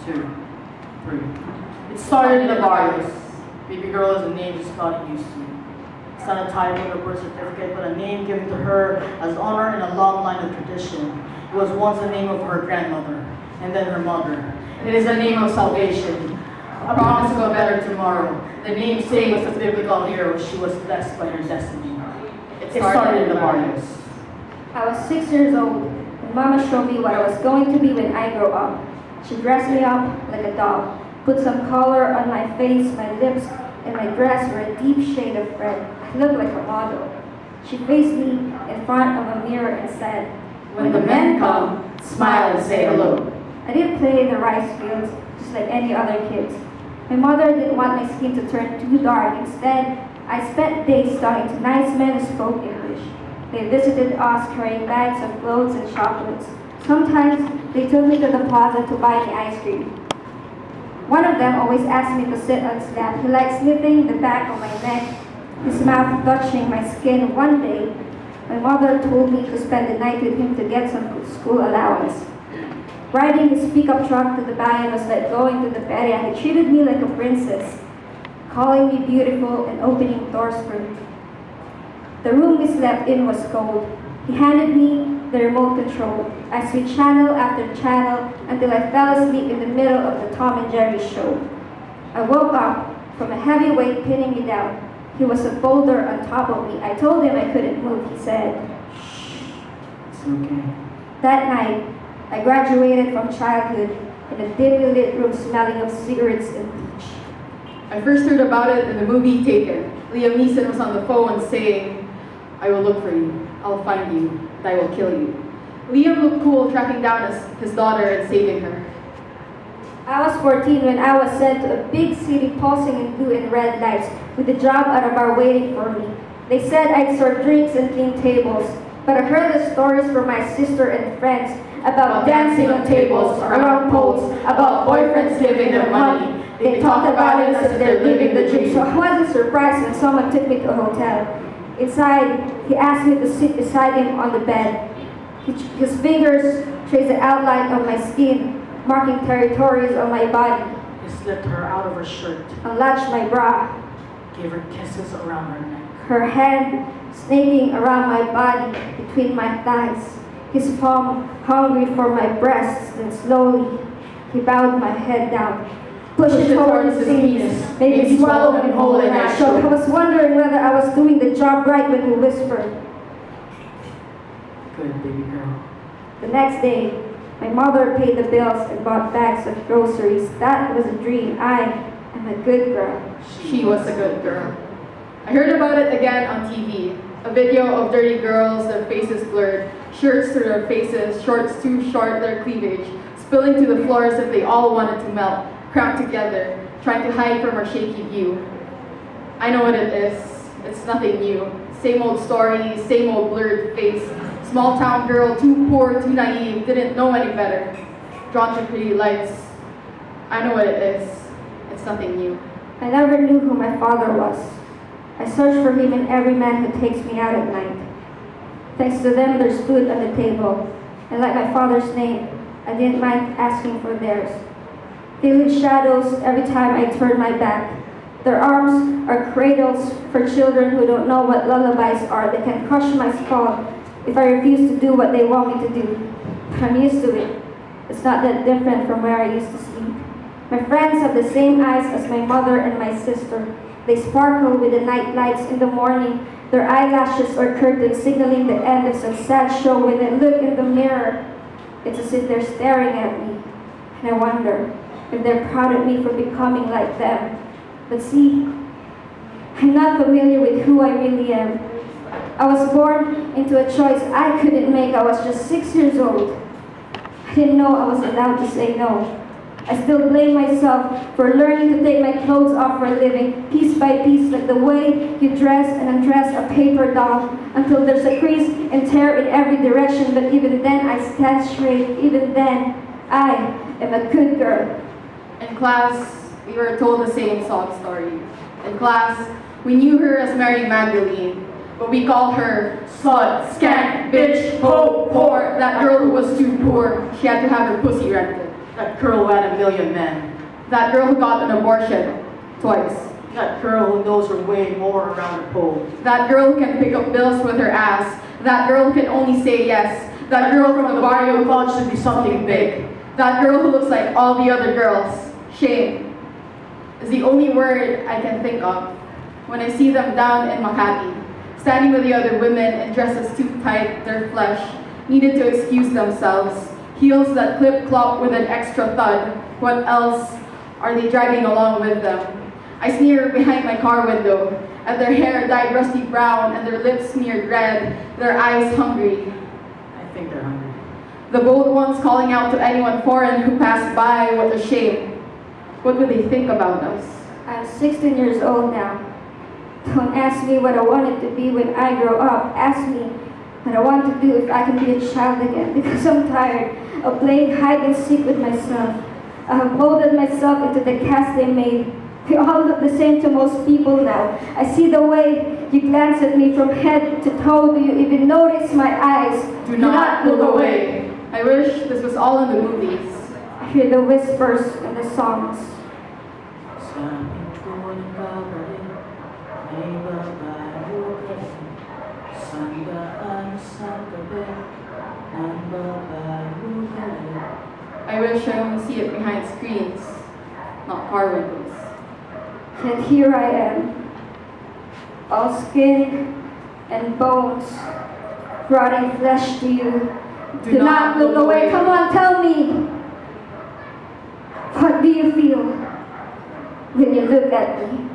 2, 3. It started in the barrios. Baby girl is a name she's not used to. It's not a title or birth certificate, but a name given to her as honor in a long line of tradition. It was once the name of her grandmother, and then her mother. It is the name of salvation, a promise of a better tomorrow. The name same as the biblical hero, she was blessed by her destiny. It started in the barrios. I was 6 years old, and Mama showed me what I was going to be when I grow up. She dressed me up like a doll, put some color on my face, my lips, and my dress were a deep shade of red. I looked like a model. She faced me in front of a mirror and said, When the men come, smile and say hello. I didn't play in the rice fields just like any other kids. My mother didn't want my skin to turn too dark. Instead, I spent days talking to nice men who spoke English. They visited us carrying bags of clothes and chocolates. Sometimes they took me to the plaza to buy me ice cream. One of them always asked me to sit on his lap. He liked sniffing the back of my neck, his mouth touching my skin. One day, my mother told me to spend the night with him to get some school allowance. Riding his pickup truck to the bayan was like going to the feria. He treated me like a princess, calling me beautiful and opening doors for me. The room we slept in was cold. He handed me the remote control. I switched channel after channel until I fell asleep in the middle of the Tom and Jerry show. I woke up from a heavy weight pinning me down. He was a boulder on top of me. I told him I couldn't move. He said, "Shh, It's okay." That night, I graduated from childhood in a dimly lit room smelling of cigarettes and bleach. I first heard about it in the movie Taken. Liam Neeson was on the phone saying, I will look for you, I'll find you, and I will kill you. Liam looked cool tracking down his daughter and saving her. I was 14 when I was sent to a big city pulsing in blue and red lights with a job at a bar waiting for me. They said I'd serve drinks and clean tables, but I heard the stories from my sister and friends about dancing on tables, around poles, about boyfriends giving their money. They talked about it as if they're living the dream, so I wasn't surprised when someone took me to a hotel. Inside, he asked me to sit beside him on the bed. His fingers traced the outline of my skin, marking territories on my body. He slipped her out of her shirt, Unlatched my bra, gave her kisses around her neck. her hand snaking around my body between my thighs. His palm hungry for my breasts, then slowly he bowed my head down, pushed it towards his knees, made me swallow him whole, and I shook. I was wondering whether I was doing the job right when he whispered. Good, baby girl. The next day, my mother paid the bills and bought bags of groceries. That was a dream. I am a good girl. She was a good girl. I heard about it again on TV. A video of dirty girls, their faces blurred, shirts to their faces, shorts too short, their cleavage, spilling to the floor as if they all wanted to melt, cramped together, trying to hide from our shaky view. I know what it is. It's nothing new. Same old story, same old blurred face. Small town girl, too poor, too naive, didn't know any better. Drawn to pretty lights. I know what it is. It's nothing new. I never knew who my father was. I searched for him in every man who takes me out at night. Thanks to them, there's food on the table. And like my father's name, I didn't mind asking for theirs. They leave shadows every time I turn my back. Their arms are cradles for children who don't know what lullabies are. They can crush my skull if I refuse to do what they want me to do. But I'm used to it. It's not that different from where I used to sleep. My friends have the same eyes as my mother and my sister. They sparkle with the night lights in the morning. Their eyelashes are curtains signaling the end of some sad show. When they look in the mirror, it's as if they're staring at me. And I wonder if they're proud of me for becoming like them. But see, I'm not familiar with who I really am. I was born into a choice I couldn't make. I was just 6 years old. I didn't know I was allowed to say no. I still blame myself for learning to take my clothes off for a living, piece by piece, like the way you dress and undress a paper doll, until there's a crease and tear in every direction. But even then, I stand straight. Even then, I am a good girl. In class, we were told the same sob story. In class, we knew her as Mary Magdalene, but we called her slut, skank, bitch, hoe, whore. That girl who was too poor, she had to have her pussy rented. That girl who had a million men. That girl who got an abortion twice. That girl who knows her way more around the pole. That girl who can pick up bills with her ass. That girl who can only say yes. That girl from the barrio who thought should be something big. That girl who looks like all the other girls. Shame is the only word I can think of when I see them down in Makati, standing with the other women in dresses too tight, their flesh needed to excuse themselves, heels that clip-clop with an extra thud. What else are they dragging along with them? I sneer behind my car window at their hair dyed rusty brown and their lips smeared red, their eyes hungry. I think they're hungry. The bold ones calling out to anyone foreign who passed by, what a shame. What would they think about us? I'm 16 years old now. Don't ask me what I wanted to be when I grow up. Ask me what I want to do if I can be a child again, because I'm tired of playing hide and seek with myself. I have molded myself into the cast they made. We all look the same to most people now. I see the way you glance at me from head to toe. Do you even notice my eyes? Do not look away. I wish this was all in the movies. I hear the whispers in the songs. I wish I only see it behind screens, not car windows. Yet here I am, all skin and bones, rotting flesh to you. Do not look away. Come on, tell me. What do you feel when you look at me?